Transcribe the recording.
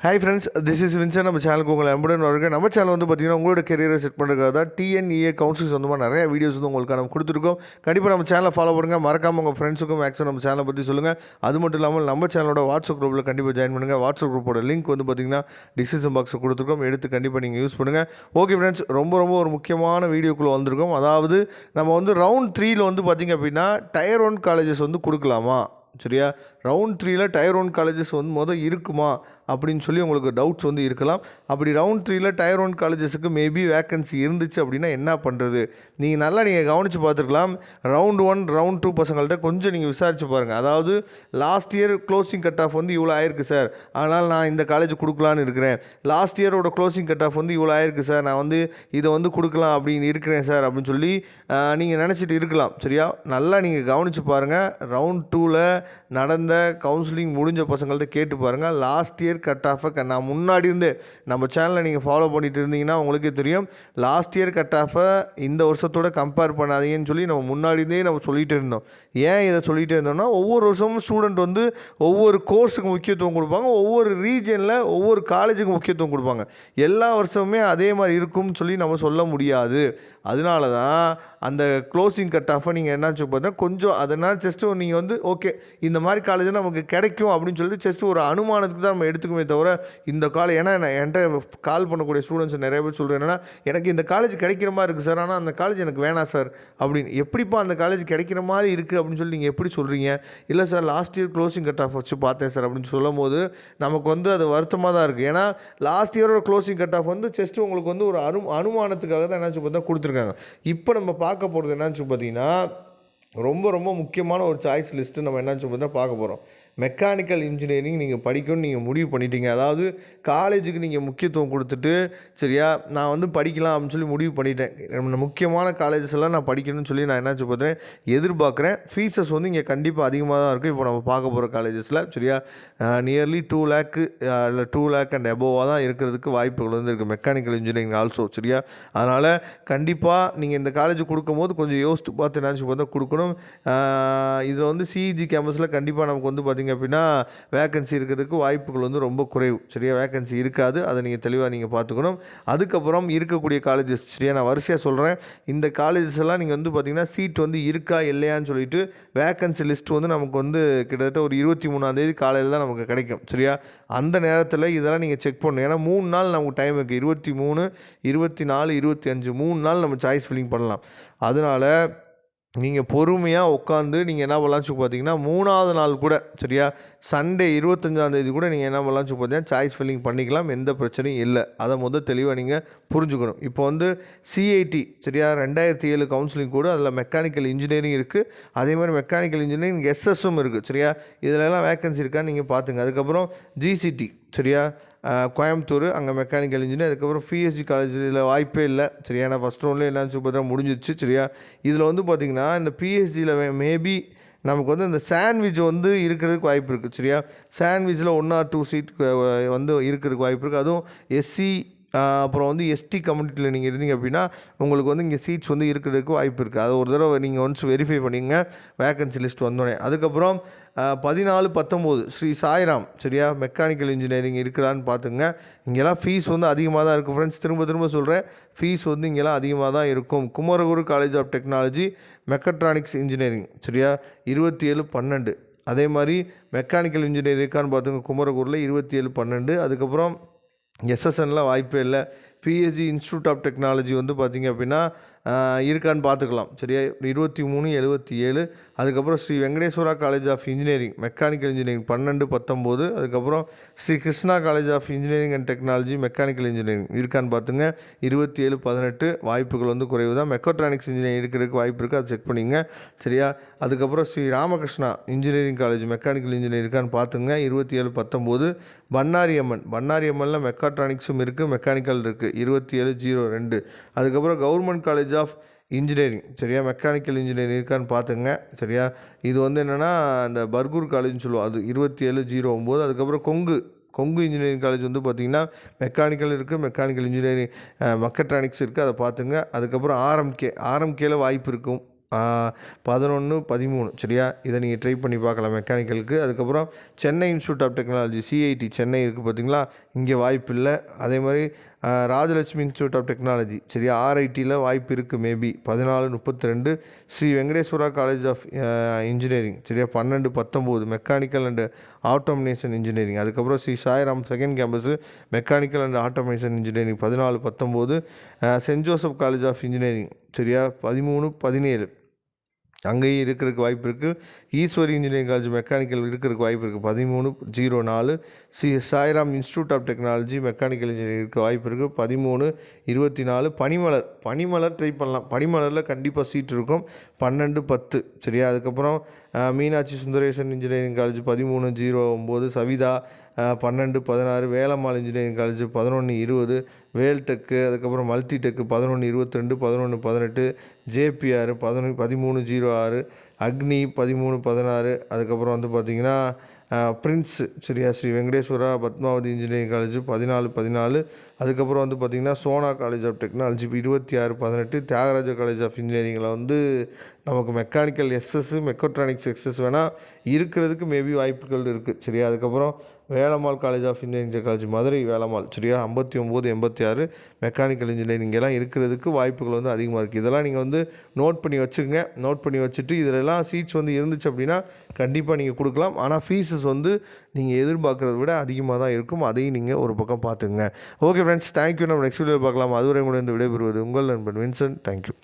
Hi friends, this is Vinson. நம்ம சேனலுக்கு உங்களை அன்புடன் வருங்க. நம்ம சேனல் வந்து பார்த்தீங்கன்னா உங்களோட கெரியரை செட் பண்ணுறதுக்காக தான் டிஎன்இஏ கவுன்சிலிங் சொந்தமாக நிறைய வீடியோஸ் வந்து உங்களுக்கு நம்ம கொடுத்துருக்கோம். கண்டிப்பாக நம்ம சேனலை ஃபாலோ பண்ணுங்கள். மறக்காமல் உங்கள் ஃப்ரெண்ட்ஸுக்கும் மேக்ஸிமம் நம்ம சேனலை பற்றி சொல்லுங்கள். அது மட்டும் இல்லாமல் நம்ம சேனலோட வாட்ஸ்அப் குரூப்பில் கண்டிப்பாக ஜாயின் பண்ணுங்கள். வாட்ஸ்அப் குரூப்போட லிங்க் வந்து பார்த்தீங்கன்னா டிஸ்கிரிப்ஷன் பாக்ஸில் கொடுத்துருக்கோம். எடுத்து கண்டிப்பாக நீங்கள் யூஸ் பண்ணுங்கள். ஓகே ஃப்ரெண்ட்ஸ், ரொம்ப ஒரு முக்கியமான வீடியோக்குள்ளே வந்திருக்கோம். அதாவது நம்ம வந்து ரவுண்ட் 3ல் வந்து பார்த்திங்க அப்படின்னா டயர் 1 காலேஜஸ் வந்து கொடுக்கலாமா, சரியா? ரவுண்ட் 3ல் டயர் 1 காலேஜஸ் வந்து இருக்குமா அப்படின்னு சொல்லி உங்களுக்கு டவுட்ஸ் வந்து இருக்கலாம். அப்படி ரவுண்ட் 3ல் டயர் 1 காலேஜஸுக்கு மேபி வேக்கன்சி இருந்துச்சு அப்படின்னா என்ன பண்ணுறது? நீங்கள் கவனித்து பார்த்துருக்கலாம். ரவுண்ட் 1 ரவுண்ட் 2 பசங்கள்கிட்ட கொஞ்சம் நீங்கள் விசாரித்து பாருங்கள். அதாவது last year closing cut off வந்து இவ்வளோ ஆயிருக்கு சார், அதனால் நான் இந்த காலேஜ் கொடுக்கலான்னு இருக்கிறேன். லாஸ்ட் இயரோட க்ளோசிங் கட் ஆஃப் வந்து இவ்வளோ ஆயிருக்கு சார், நான் வந்து இதை வந்து கொடுக்கலாம் அப்படின்னு இருக்கிறேன் சார் அப்படின்னு சொல்லி நீங்கள் நினச்சிட்டு இருக்கலாம், சரியா? நல்லா நீங்கள் கவனித்து பாருங்கள். ரவுண்ட் 2ல் நடந்த கவுன்சிலிங் முடிஞ்ச பசங்கள்கிட்ட கேட்டு பாருங்கள். லாஸ்ட் இயர் கட் ஆஃபை நான் முன்னாடி இருந்து நம்ம சேனலை நீங்கள் ஃபாலோ பண்ணிட்டு இருந்தீங்கன்னா உங்களுக்கே தெரியும். லாஸ்ட் இயர் கட் ஆஃபை இந்த வருஷத்தோட கம்பேர் பண்ணாதீங்கன்னு சொல்லி நம்ம முன்னாடியே நம்ம சொல்லிகிட்டு இருந்தோம். ஏன் இதை சொல்லிகிட்டு இருந்தோம்னா, ஒவ்வொரு வருஷமும் ஸ்டூடெண்ட் வந்து ஒவ்வொரு கோர்ஸுக்கு முக்கியத்துவம் கொடுப்பாங்க, ஒவ்வொரு ரீஜனில் ஒவ்வொரு காலேஜுக்கு முக்கியத்துவம் கொடுப்பாங்க. எல்லா வருஷமுமே அதே மாதிரி இருக்கும்னு சொல்லி நம்ம சொல்ல முடியாது. அதனால தான் அந்த க்ளோசிங் கட் ஆஃபை நீங்கள் என்னாச்சு பார்த்தீங்கன்னா கொஞ்சம் அதனால் ஜஸ்ட்டு நீங்கள் வந்து ஓகே இந்த மாதிரி காலேஜ் நமக்கு கிடைக்கும் அப்படின்னு சொல்லிட்டு ஜஸ்ட் ஒரு அனுமானத்துக்கு தான் நம்ம எடுத்துக்குமே தவிர இந்த ஏன்னா என்கிட்ட கால் பண்ணக்கூடிய ஸ்டூடெண்ட்ஸ் நிறைய பேர் சொல்கிறேன் என்னன்னா, எனக்கு இந்த காலேஜ் கிடைக்கிற மாதிரி இருக்குது சார், ஆனால் அந்த காலேஜ் எனக்கு வேணாம் சார் அப்படின்னு. எப்படிப்பா அந்த காலேஜ் கிடைக்கிற மாதிரி இருக்குது அப்படின்னு சொல்லி நீங்கள் எப்படி சொல்கிறீங்க? இல்லை sir, last year closing cut off வச்சு பார்த்தேன் சார் அப்படின்னு சொல்லும் போது நமக்கு வந்து அது வருத்தமாக தான் இருக்குது. ஏன்னா லாஸ்ட் இயரோட க்ளோசிங் கட் ஆஃப் வந்து ஜஸ்ட் உங்களுக்கு வந்து ஒரு அனுமானத்துக்காக தான் என்னாச்சு பார்த்தா கொடுத்துருக்காங்க. இப்போ நம்ம பார்க்க போகிறது என்னாச்சு பார்த்தீங்கன்னா ரொம்ப முக்கியமான ஒரு சாய்ஸ் லிஸ்ட்டு நம்ம என்னாச்சு பார்த்தா பார்க்க போகிறோம். மெக்கானிக்கல் இன்ஜினியரிங் நீங்கள் படிக்கணும்னு நீங்கள் முடிவு பண்ணிட்டீங்க. அதாவது காலேஜுக்கு நீங்கள் முக்கியத்துவம் கொடுத்துட்டு, சரியா, நான் வந்து படிக்கலாம் அப்படின்னு சொல்லி முடிவு பண்ணிட்டேன். முக்கியமான காலேஜஸ் எல்லாம் நான் படிக்கணும்னு சொல்லி நான் என்னாச்சு பார்த்தேன் எதிர்பார்க்குறேன். ஃபீஸஸ் வந்து இங்கே கண்டிப்பாக அதிகமாக தான் இருக்கும். இப்போ நம்ம பார்க்க போகிற காலேஜஸில், சரியா, நியர்லி 2 lakh இல்லை 2 lakh அண்ட் எபோவாக தான் இருக்கிறதுக்கு வாய்ப்புகள் வந்து இருக்குது மெக்கானிக்கல் இன்ஜினியரிங் ஆல்சோ, சரியா? அதனால் கண்டிப்பாக நீங்கள் இந்த காலேஜ் கொடுக்கும்போது கொஞ்சம் யோசித்து பார்த்து என்னாச்சு பார்த்தா கொடுக்கணும். இதில் வந்து சிஇஜி கேம்பஸில் கண்டிப்பாக நமக்கு வந்து பார்த்திங்க அப்படின்னா வேக்கன்சி இருக்கிறதுக்கு வாய்ப்புகள் வந்து ரொம்ப குறைவு, சரியா? வேக்கன்சி இருக்காது. அதை நீங்கள் தெளிவாக நீங்கள் பார்த்துக்கணும். அதுக்கப்புறம் இருக்கக்கூடிய காலேஜஸ், சரியா, நான் வரிசையாக சொல்கிறேன். இந்த காலேஜஸ் எல்லாம் நீங்கள் வந்து பார்த்திங்கன்னா சீட் வந்து இருக்கா இல்லையான்னு சொல்லிட்டு வேக்கன்சி லிஸ்ட் வந்து நமக்கு வந்து கிட்டத்தட்ட ஒரு 23ஆம் தேதி காலையில் தான் நமக்கு கிடைக்கும், சரியா? அந்த நேரத்தில் இதெல்லாம் நீங்கள் செக் பண்ணணும். ஏன்னா 3 நாள் நமக்கு டைம் இருக்குது. 23, 24, 25 3 நாள் நம்ம சாய்ஸ் ஃபில்லிங் பண்ணலாம். அதனால் நீங்கள் பொறுமையாக உட்காந்து நீங்கள் என்ன பண்ணலாம்னு பார்த்தீங்கன்னா 3ஆவது நாள் கூட, சரியா, சண்டே 25ஆம் தேதி கூட நீங்கள் என்ன பண்ணலாம்னு பார்த்தீங்கன்னா சாய்ஸ் ஃபில்லிங் பண்ணிக்கலாம். எந்த பிரச்சனையும் இல்லை. அதை தெளிவாக நீங்கள் புரிஞ்சுக்கணும். இப்போ வந்து சிஐடி, சரியா, 2007 கவுன்சிலிங் கூட அதில் மெக்கானிக்கல் இன்ஜினியரிங் இருக்குது. அதே மாதிரி மெக்கானிக்கல் இன்ஜினியரிங் எஸ்எஸ்ஸும் இருக்குது, சரியா? இதிலெல்லாம் வேக்கன்சி இருக்கான்னு நீங்கள் பார்த்துங்க. அதுக்கப்புறம் ஜிசிடி, சரியா, கோயம்புத்தூர், அங்கே மெக்கானிக்கல் இன்ஜினியர். அதுக்கப்புறம் பிஎஸ்சி காலேஜ் இதில் வாய்ப்பே இல்லை, சரியா? நான் ஃபஸ்ட் ரவுண்ட்லேயே என்னாச்சு பார்த்தா முடிஞ்சிச்சு, சரியா? இதில் வந்து பார்த்திங்கன்னா இந்த பிஎஸ்சியில் மேபி நமக்கு வந்து இந்த சாண்ட்விச் வந்து இருக்கிறதுக்கு வாய்ப்பு இருக்குது, சரியா? சாண்ட்விச்சில் 1 or 2 சீட் வந்து இருக்கிறதுக்கு வாய்ப்பு இருக்குது. அதுவும் எஸ்சி அப்புறம் வந்து எஸ்டி கம்யூனிட்டியில் நீங்கள் இருந்தீங்க அப்படின்னா உங்களுக்கு வந்து இங்கே சீட்ஸ் வந்து இருக்கிறதுக்கு வாய்ப்பு இருக்குது. அதை ஒரு தடவை நீங்கள் ஒன்ஸ் வெரிஃபை பண்ணிங்க வேக்கன்சி லிஸ்ட் வந்தோடனே. அதுக்கப்புறம் 14, 19 ஸ்ரீ சாய்ராம், சரியா, மெக்கானிக்கல் இன்ஜினியரிங் இருக்கிறான்னு பார்த்துங்க. இங்கெல்லாம் ஃபீஸ் வந்து அதிகமாக தான் இருக்கும் ஃப்ரெண்ட்ஸ். திரும்ப சொல்கிறேன், ஃபீஸ் வந்து இங்கெல்லாம் அதிகமாக தான் இருக்கும். Kumaraguru college of technology mechatronics engineering, சரியா, 27/12. அதே மாதிரி மெக்கானிக்கல் இன்ஜினியரிங் இருக்கான்னு பார்த்துங்க குமரகுரில் 27/12. அதுக்கப்புறம் எஸ்எஸ்என்னில் வாய்ப்பே இல்லை. பிஎஸ்ஜி இன்ஸ்டியூட் ஆஃப் டெக்னாலஜி வந்து பார்த்திங்க அப்படின்னா இருக்கான்னு பார்த்துக்கலாம், சரியா, 23/77. அதுக்கப்புறம் Sri Venkateswara college of engineering mechanical engineering 12/19. அதுக்கப்புறம் Sri Krishna college of engineering and technology mechanical engineering இருக்கான்னு பார்த்துங்க 27/18. வாய்ப்புகள் வந்து குறைவு தான். மெக்கட்ரானிக்ஸ் இன்ஜினியரிங் இருக்கிறதுக்கு வாய்ப்பு இருக்குது, அதை செக் பண்ணிங்க, சரியா? அதுக்கப்புறம் Sri Ramakrishna engineering college mechanical engineering இருக்கான்னு பார்த்துங்க 27/19. பன்னாரியம்மனில் மெக்காட்ரானிக்ஸும் இருக்குது, மெக்கானிக்கல் இருக்குது 27/02. அதுக்கப்புறம் கவர்மெண்ட் காலேஜ் ஆஃப் இன்ஜினியரிங், சரியா, மெக்கானிக்கல் இன்ஜினியரிங் இருக்கான்னு பார்த்துங்க, சரியா? இது வந்து என்னென்னா இந்த பர்கூர் காலேஜ்னு சொல்லுவோம், அது 27/09. அதுக்கப்புறம் கொங்கு இன்ஜினியரிங் காலேஜ் வந்து பார்த்திங்கன்னா மெக்கானிக்கல் இருக்குது, மெக்கானிக்கல் இன்ஜினியரிங் மெக்கட்ரானிக்ஸ் இருக்குது, அதை பார்த்துங்க. அதுக்கப்புறம் ஆர்எம்கேல வாய்ப்பு இருக்கும். 11, 13 சரியா? இதை நீங்கள் ட்ரை பண்ணி பார்க்கலாம் மெக்கானிக்கலுக்கு. அதுக்கப்புறம் Chennai institute of technology CIT Chennai இருக்குது பார்த்தீங்களா, இங்கே வாய்ப்பு இல்லை. அதே மாதிரி ராஜலட்சுமி இன்ஸ்டியூட் ஆஃப் டெக்னாலஜி சரியா, ஆர்ஐடியில் வாய்ப்பு இருக்குது maybe 14, 32. Sri Venkateswara college of engineering சரியா 12, 19 மெக்கானிக்கல் அண்டு ஆட்டோமேஷன் இன்ஜினியரிங். அதுக்கப்புறம் Sri Sairam second campus mechanical and automation engineering 14, 19. Saint Joseph college of engineering சரியா 13, 17 அங்கேயும் இருக்கிறதுக்கு வாய்ப்பு இருக்குது. ஈஸ்வரி இன்ஜினியரிங் காலேஜ் மெக்கானிக்கல் இருக்கிறதுக்கு வாய்ப்பு இருக்குது 13, 04. Sri Sairam institute of technology mechanical இன்ஜினியரிங்க்கு வாய்ப்பு இருக்குது 13, 24. பனிமலர் ட்ரை பண்ணலாம். பனிமலரில் கண்டிப்பாக சீட் இருக்கும் 12, 10 சரியா. அதுக்கப்புறம் Meenakshi Sundaresan engineering college 13, 09. Saveetha 12, 16. Velammal engineering college 11, 20. Veltech அதுக்கப்புறம் மல்டிடெக்கு 11, 22, 11, 18. ஜேபிஆர் 13, 06. அக்னி 13, 16. அதுக்கப்புறம் வந்து பார்த்திங்கன்னா பிரின்ஸ் சரியா ஸ்ரீ வெங்கடேஸ்வரா பத்மாவதி இன்ஜினியரிங் காலேஜ் 14, 14. அதுக்கப்புறம் வந்து பார்த்திங்கன்னா Sona college of technology 26, 18. Thiagarajar college of இன்ஜினியரிங்கில் வந்து நமக்கு மெக்கானிக்கல் மெக்கட்ரானிக்ஸ் எக்ஸஸ் வேணால் இருக்கிறதுக்கு மேபி வாய்ப்புகள் இருக்குது சரியா. அதுக்கப்புறம் Velammal college of engineering college Madurai Velammal சரியா 59, 86. மெக்கானிக்கல் இன்ஜினியரிங் எல்லாம் இருக்கிறதுக்கு வாய்ப்புகள் வந்து அதிகமாக இருக்குது. இதெல்லாம் நீங்கள் வந்து நோட் பண்ணி வச்சுக்கோங்க. நோட் பண்ணி வச்சுட்டு இதிலெல்லாம் சீட்ஸ் வந்து இருந்துச்சு அப்படின்னா கண்டிப்பாக நீங்கள் கொடுக்கலாம். ஆனால் ஃபீஸஸ் வந்து நீங்கள் எதிர்பார்க்குறத விட அதிகமாக தான் இருக்கும். அதையும் நீங்கள் ஒரு பக்கம் பார்த்துங்க. Okay friends, thank you. நம்ம நெக்ஸ்ட் வீடியோ பார்க்கலாம். அதுவரை கூட இந்த விடைபெறுவது உங்கள் நண்பன் வின்சென்ட். தேங்க்யூ.